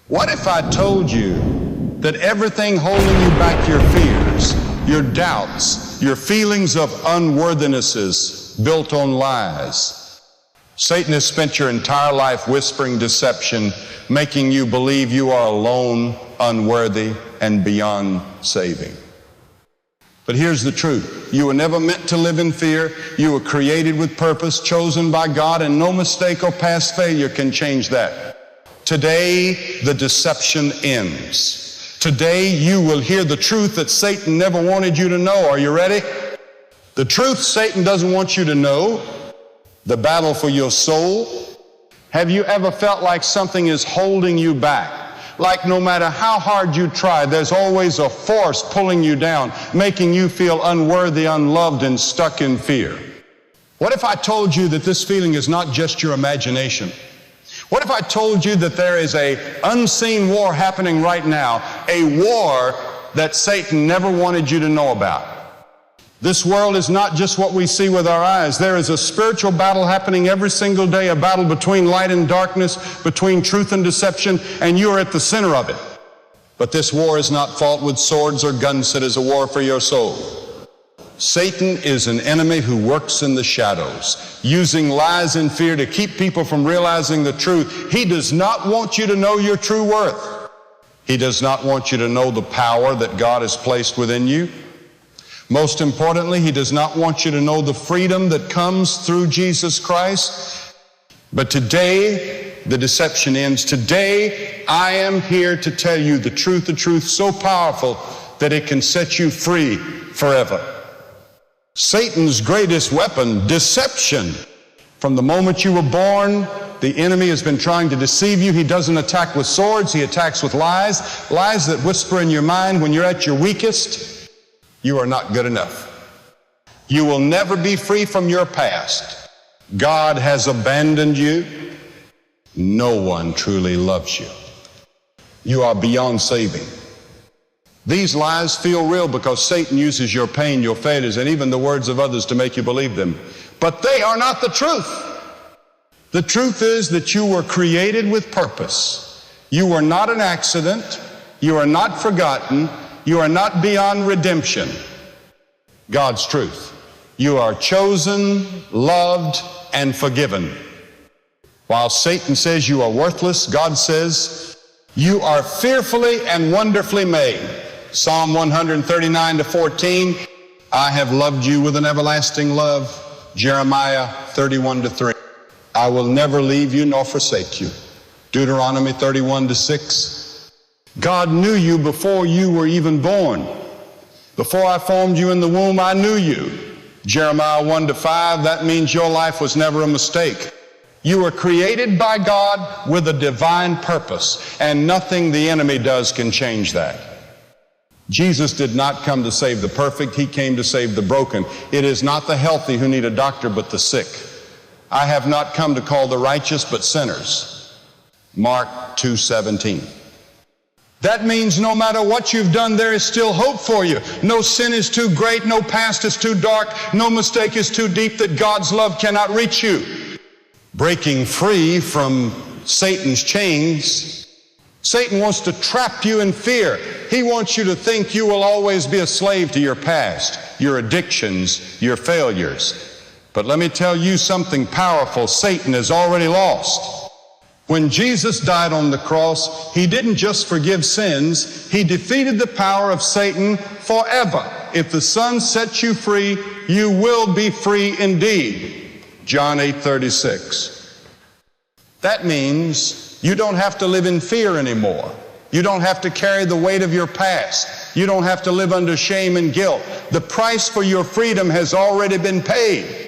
What if I told you that everything holding you back, your fears, your doubts, your feelings of unworthiness is built on lies? Satan has spent your entire life whispering deception, making you believe you are alone, unworthy, and beyond saving. But here's the truth. You were never meant to live in fear. You were created with purpose, chosen by God, and no mistake or past failure can change that. Today, the deception ends. Today, you will hear the truth that Satan never wanted you to know. Are you ready? The truth Satan doesn't want you to know, the battle for your soul. Have you ever felt like something is holding you back? Like no matter how hard you try, there's always a force pulling you down, making you feel unworthy, unloved, and stuck in fear. What if I told you that this feeling is not just your imagination? What if I told you that there is an unseen war happening right now, a war that Satan never wanted you to know about? This world is not just what we see with our eyes. There is a spiritual battle happening every single day, a battle between light and darkness, between truth and deception, and you are at the center of it. But this war is not fought with swords or guns. It is a war for your soul. Satan is an enemy who works in the shadows, using lies and fear to keep people from realizing the truth. He does not want you to know your true worth. He does not want you to know the power that God has placed within you. Most importantly, he does not want you to know the freedom that comes through Jesus Christ. But today, the deception ends. Today, I am here to tell you the truth so powerful that it can set you free forever. Satan's greatest weapon, deception. From the moment you were born, the enemy has been trying to deceive you. He doesn't attack with swords, he attacks with lies. Lies that whisper in your mind when you're at your weakest. You are not good enough. You will never be free from your past. God has abandoned you. No one truly loves you. You are beyond saving. These lies feel real because Satan uses your pain, your failures, and even the words of others to make you believe them. But they are not the truth. The truth is that you were created with purpose. You were not an accident. You are not forgotten. You are not beyond redemption. God's truth. You are chosen, loved, and forgiven. While Satan says you are worthless, God says you are fearfully and wonderfully made. Psalm 139:14, I have loved you with an everlasting love. Jeremiah 31:3, I will never leave you nor forsake you. Deuteronomy 31:6, God knew you before you were even born. Before I formed you in the womb, I knew you. Jeremiah 1:5, that means your life was never a mistake. You were created by God with a divine purpose, and nothing the enemy does can change that. Jesus did not come to save the perfect, he came to save the broken. It is not the healthy who need a doctor, but the sick. I have not come to call the righteous, but sinners. Mark 2:17. That means no matter what you've done, there is still hope for you. No sin is too great, no past is too dark, no mistake is too deep that God's love cannot reach you. Breaking free from Satan's chains, Satan wants to trap you in fear. He wants you to think you will always be a slave to your past, your addictions, your failures. But let me tell you something powerful. Satan has already lost. When Jesus died on the cross, he didn't just forgive sins, he defeated the power of Satan forever. If the Son sets you free, you will be free indeed. John 8:36. That means you don't have to live in fear anymore. You don't have to carry the weight of your past. You don't have to live under shame and guilt. The price for your freedom has already been paid.